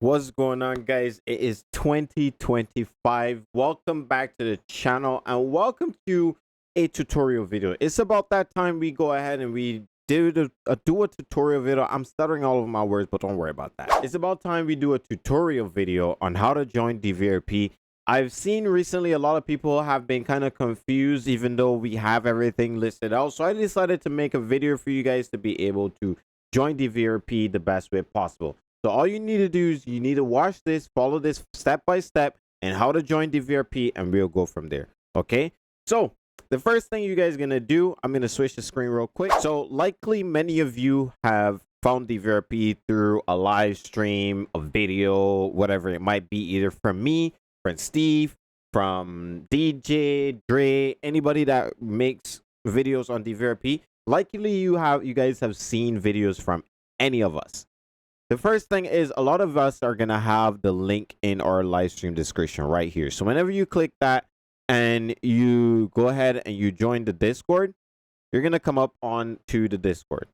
What's going on, guys? It is 2025. Welcome back to the channel and welcome to a tutorial video. It's about that time we go ahead and we do a tutorial video. I'm stuttering all over my words, but don't worry about that. It's about time we do a tutorial video on how to join DVRP. I've seen recently a lot of people have been kind of confused, even though we have everything listed out. So I decided to make a video for you guys to be able to join DVRP the best way possible. So all you need to do is you need to watch this, follow this step by step, and how to join DVRP, and we'll go from there. Okay. So the first thing you guys are gonna do, I'm gonna switch the screen real quick. So likely many of you have found DVRP through a live stream, a video, whatever it might be, either from me, from Steve, from DJ, Dre, anybody that makes videos on DVRP. Likely you guys have seen videos from any of us. The first thing is a lot of us are going to have the link in our live stream description right here. So whenever you click that and you go ahead and you join the Discord, you're going to come up on to the Discord.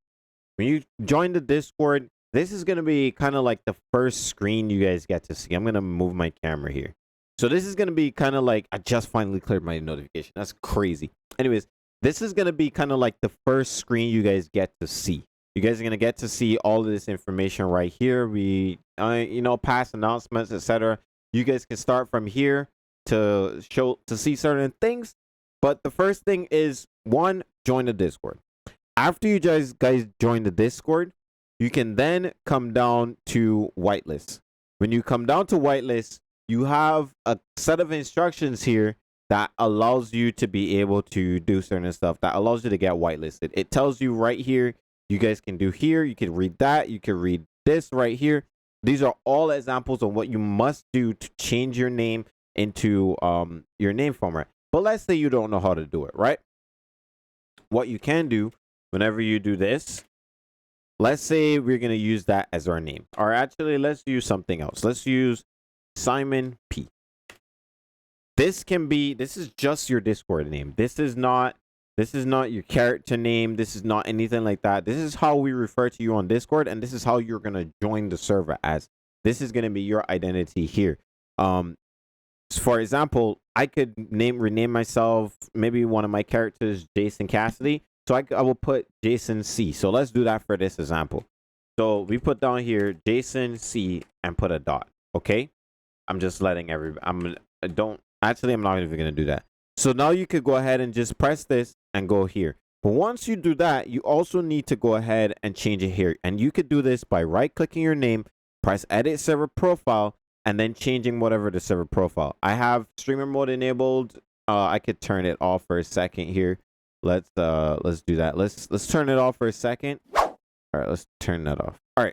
When you join the Discord, this is going to be kind of like the first screen you guys get to see. I'm going to move my camera here. So this is going to be kind of like, I just finally cleared my notification. That's crazy. Anyways, this is going to be kind of like the first screen you guys get to see. You guys are going to get to see all of this information right here. We, past announcements, etc. You guys can start from here to see certain things. But the first thing is, one, join the Discord. After you guys join the Discord, you can then come down to whitelist. When you come down to whitelist, you have a set of instructions here that allows you to be able to do certain stuff, that allows you to get whitelisted. It tells you right here, you guys can do here. You can read that. You can read this right here. These are all examples of what you must do to change your name into your name format. But let's say you don't know how to do it, right? What you can do whenever you do this, let's say we're going to use that as our name. Or actually, let's use something else. Let's use Simon P. This is just your Discord name. This is not your character name. This is not anything like that. This is how we refer to you on Discord, and this is how you're going to join the server as. This is going to be your identity here. For example, I could rename myself, maybe one of my characters, Jason Cassidy. So I will put Jason C. So let's do that for this example. So we put down here Jason C and put a dot. Okay? I'm just letting everybody, I'm not even going to do that. So now you could go ahead and just press this and go here. But once you do that, you also need to go ahead and change it here. And you could do this by right-clicking your name, press edit server profile, and then changing whatever the server profile. I have streamer mode enabled. I could turn it off for a second here. Let's do that. Let's turn it off for a second. All right, let's turn that off. All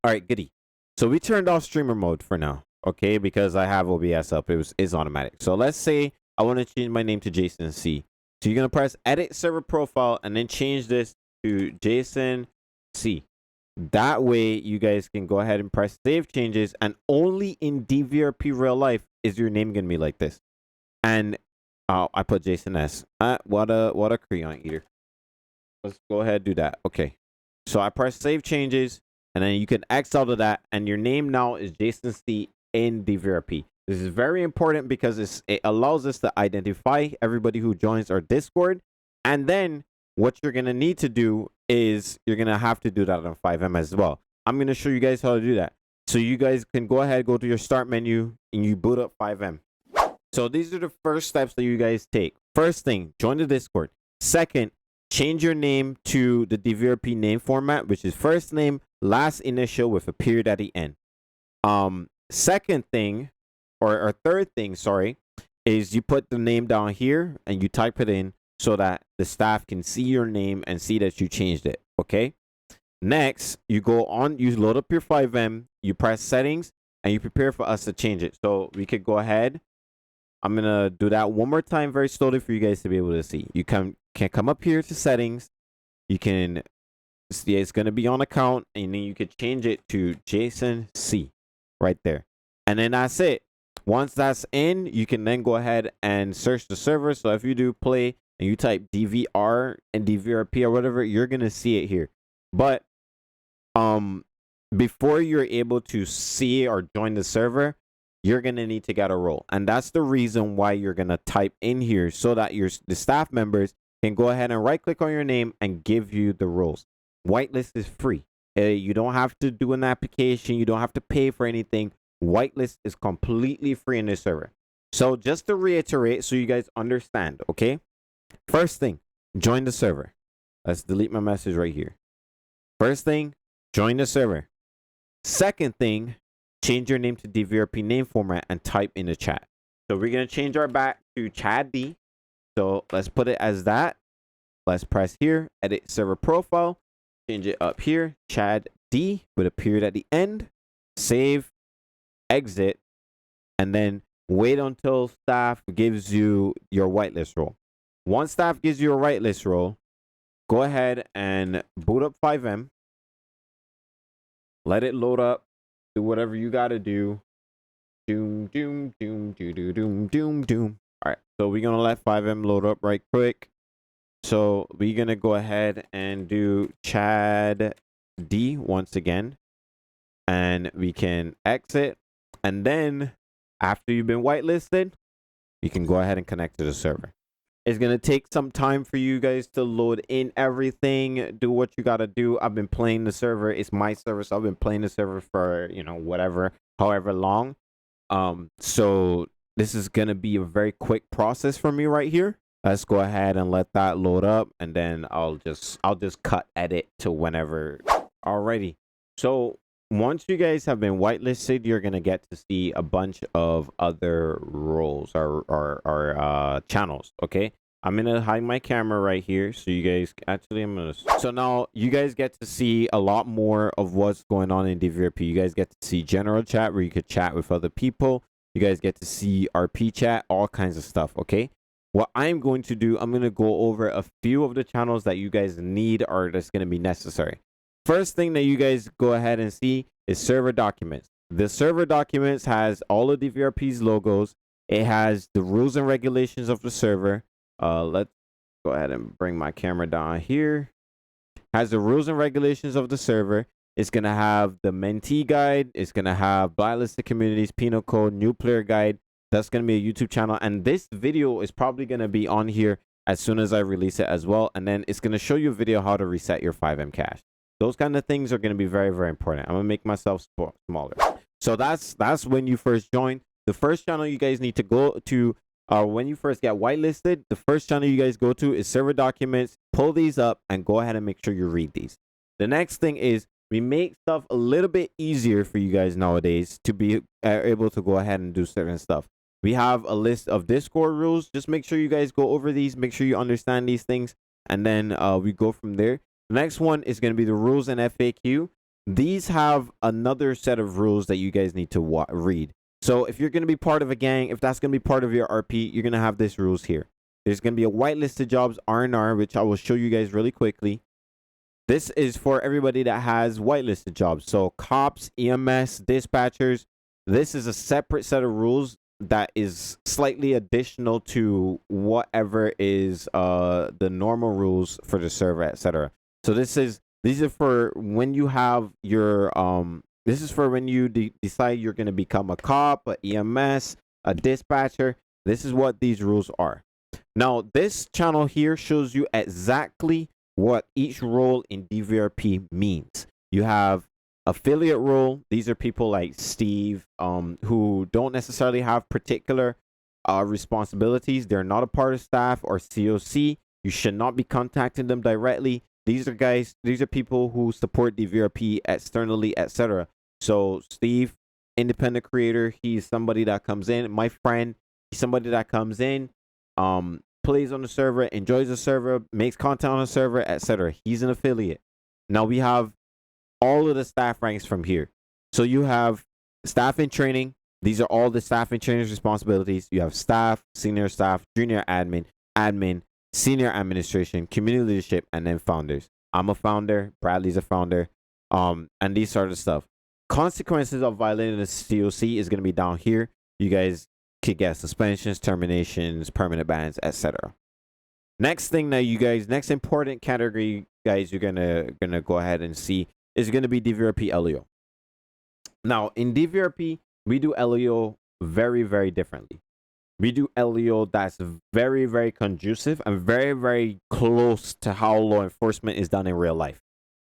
right, goody. So we turned off streamer mode for now. Okay, because I have OBS up, it's automatic. So let's say I want to change my name to Jason C. So you're gonna press edit server profile and then change this to Jason C. That way you guys can go ahead and press save changes, and only in DVRP real life is your name gonna be like this. And I put Jason S. What a crayon eater. Let's go ahead and do that. Okay. So I press save changes, and then you can X out of that, and your name now is Jason C in DVRP. This is very important because it allows us to identify everybody who joins our Discord. And then what you're going to need to do is you're going to have to do that on FiveM as well. I'm going to show you guys how to do that. So you guys can go ahead, go to your start menu, and you boot up FiveM. So these are the first steps that you guys take. First thing, join the Discord. Second, change your name to the DVRP name format, which is first name, last initial with a period at the end. Second thing, or third thing, sorry, is you put the name down here and you type it in so that the staff can see your name and see that you changed it. Okay. Next, you go on, you load up your FiveM, you press settings, and you prepare for us to change it. So we could go ahead. I'm gonna do that one more time very slowly for you guys to be able to see. You can come up here to settings. You can see it's gonna be on account, and then you could change it to Jason C. Right there. And then that's it. Once that's in, you can then go ahead and search the server. So if you do play and you type DVR and DVRP or whatever, you're going to see it here. But before you're able to see or join the server, you're going to need to get a role. And that's the reason why you're going to type in here so that the staff members can go ahead and right click on your name and give you the roles. Whitelist is free. You don't have to do an application. You don't have to pay for anything. Whitelist is completely free in this server. So just to reiterate so you guys understand, okay? First thing, join the server. Let's delete my message right here. First thing, join the server. Second thing, change your name to DVRP name format and type in the chat. So we're going to change our back to Chad D. So let's put it as that. Let's press here, edit server profile, change it up here, Chad D with a period at the end, save, exit, and then wait until staff gives you your whitelist role. Once staff gives you a whitelist role, go ahead and boot up 5M. Let it load up. Do whatever you got to do. Doom, doom, doom, doom, doom, doom, doom. All right, so we're going to let 5M load up right quick. So we're going to go ahead and do Chad D once again. And we can exit. And then after you've been whitelisted, you can go ahead and connect to the server. It's going to take some time for you guys to load in everything. Do what you got to do. I've been playing the server. It's my server, so I've been playing the server for, however long. So this is going to be a very quick process for me right here. Let's go ahead and let that load up, and then I'll just cut edit to whenever. Alrighty. So once you guys have been whitelisted, you're gonna get to see a bunch of other roles or channels. Okay, I'm gonna hide my camera right here, so you guys So now you guys get to see a lot more of what's going on in DVRP. You guys get to see general chat where you could chat with other people. You guys get to see RP chat, all kinds of stuff. Okay. What I'm going to do, I'm going to go over a few of the channels that you guys need or that's going to be necessary. First thing that you guys go ahead and see is server documents. The server documents has all of DVRP's logos. It has the rules and regulations of the server. Let's go ahead and bring my camera down here. Has the rules and regulations of the server. It's going to have the mentee guide. It's going to have blacklisted communities, penal code, new player guide. That's going to be a YouTube channel. And this video is probably going to be on here as soon as I release it as well. And then it's going to show you a video how to reset your 5M cache. Those kind of things are going to be very, very important. I'm going to make myself smaller. So that's when you first join. The first channel you guys need to go to when you first get whitelisted, the first channel you guys go to is server documents. Pull these up and go ahead and make sure you read these. The next thing is we make stuff a little bit easier for you guys nowadays to be able to go ahead and do certain stuff. We have a list of Discord rules. Just make sure you guys go over these. Make sure you understand these things. And then we go from there. The next one is going to be the rules and FAQ. These have another set of rules that you guys need to read. So if you're going to be part of a gang, if that's going to be part of your RP, you're going to have these rules here. There's going to be a whitelisted jobs R&R, which I will show you guys really quickly. This is for everybody that has whitelisted jobs. So cops, EMS, dispatchers. This is a separate set of rules that is slightly additional to whatever is the normal rules for the server, etc. So these are for when you have your this is for when you decide you're going to become a cop, a EMS, a dispatcher. This is what these rules are. Now this channel here shows you exactly what each role in DVRP means. You have affiliate role. These are people like Steve who don't necessarily have particular responsibilities. They're not a part of staff or COC. You should not be contacting them directly. These are people who support DVRP externally, etc. So Steve, independent creator, he's somebody that comes in. My friend, he's somebody that comes in, plays on the server, enjoys the server, makes content on the server, etc. He's an affiliate. Now we have all of the staff ranks from here. So you have staff in training. These are all the staff and trainers' responsibilities. You have staff, senior staff, junior admin, senior administration, community leadership, and then founders. I'm a founder. Bradley's a founder. And these sort of stuff. Consequences of violating the COC is going to be down here. You guys could get suspensions, terminations, permanent bans, etc. Next thing that next important category, guys, you're gonna go ahead and see is going to be DVRP LEO. Now in DVRP, we do LEO very, very differently. We do LEO that's very, very conducive and very, very close to how law enforcement is done in real life.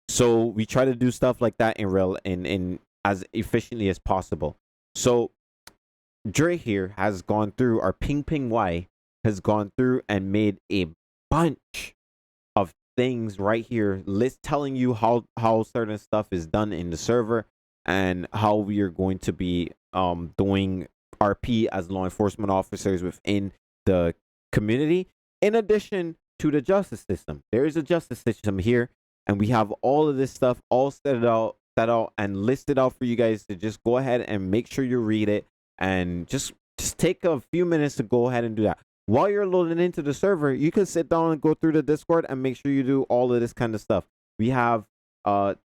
So we try to do stuff like that in as efficiently as possible. So Dre here has gone through, our Ping Ping Y has gone through and made a bunch of things right here, list telling you how certain stuff is done in the server and how we are going to be doing RP as law enforcement officers within the community. In addition to the justice system, there is a justice system here, and we have all of this stuff all set out and listed out for you guys to just go ahead and make sure you read it, and just take a few minutes to go ahead and do that. While you're loading into the server, you can sit down and go through the Discord and make sure you do all of this kind of stuff. We have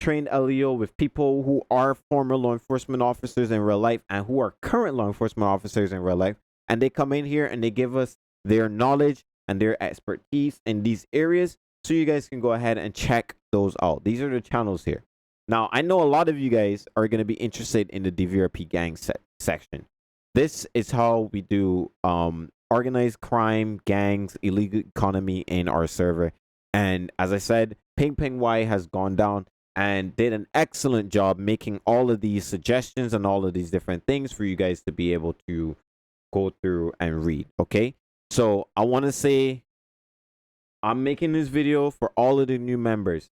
trained LEO with people who are former law enforcement officers in real life and who are current law enforcement officers in real life. And they come in here and they give us their knowledge and their expertise in these areas. So you guys can go ahead and check those out. These are the channels here. Now, I know a lot of you guys are going to be interested in the DVRP gang section. This is how we do organized crime, gangs, illegal economy in our server. And as I said, Ping Ping Y has gone down and did an excellent job making all of these suggestions and all of these different things for you guys to be able to go through and read. Okay, so I want to say I'm making this video for all of the new members.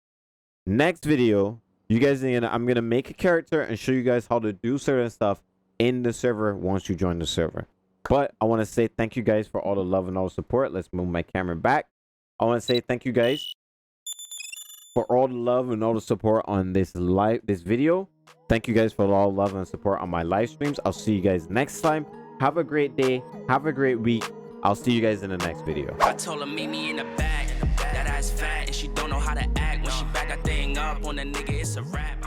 Next video, you guys, I'm gonna make a character and show you guys how to do certain stuff in the server once you join the server. But I want to say thank you guys for all the love and all the support. Let's move my camera back. I want to say thank you guys for all the love and all the support on this video. Thank you guys for all the love and support on my live streams. I'll see you guys next time. Have a great day. Have a great week. I'll see you guys in the next video. I told her meet me in the back. That ass fat and she don't know how to act. When she back that thing up on the nigga, it's a rap.